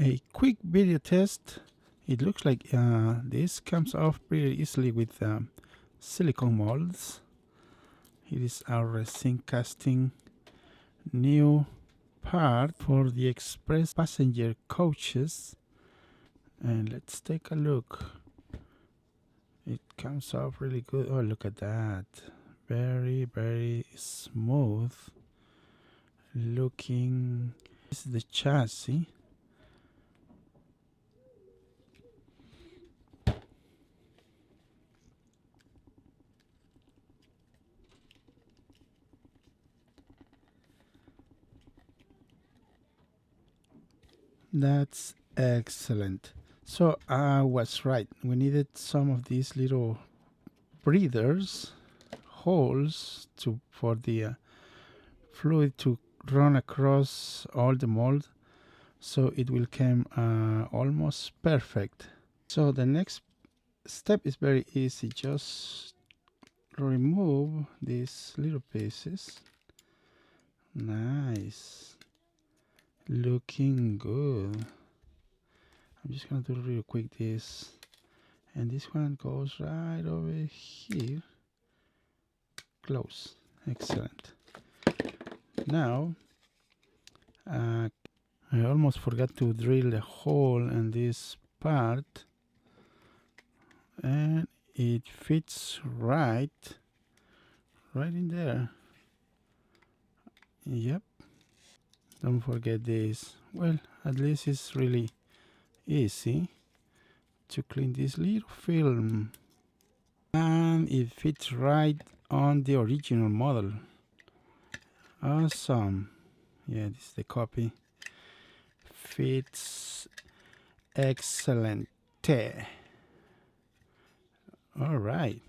A quick video test. It looks like this comes off pretty easily with silicone molds. It is our resin casting new part for the express passenger coaches, and let's take a look. It comes off really good. Oh, look at that. Very, very smooth looking. This is the chassis. That's excellent. So I was right. We needed some of these little breathers, holes for the fluid to run across all the mold, so it will come almost perfect. So the next step is very easy. Just remove these little pieces. Nice. Looking good. I'm just gonna do real quick this, and this one goes right over here. Close. Excellent. Now I almost forgot to drill a hole in this part, and it fits right in there. Yep. Don't forget this. Well, at least it's really easy to clean this little film, and it fits right on the original model. Awesome. Yeah, this is the copy. Fits excellent. All right.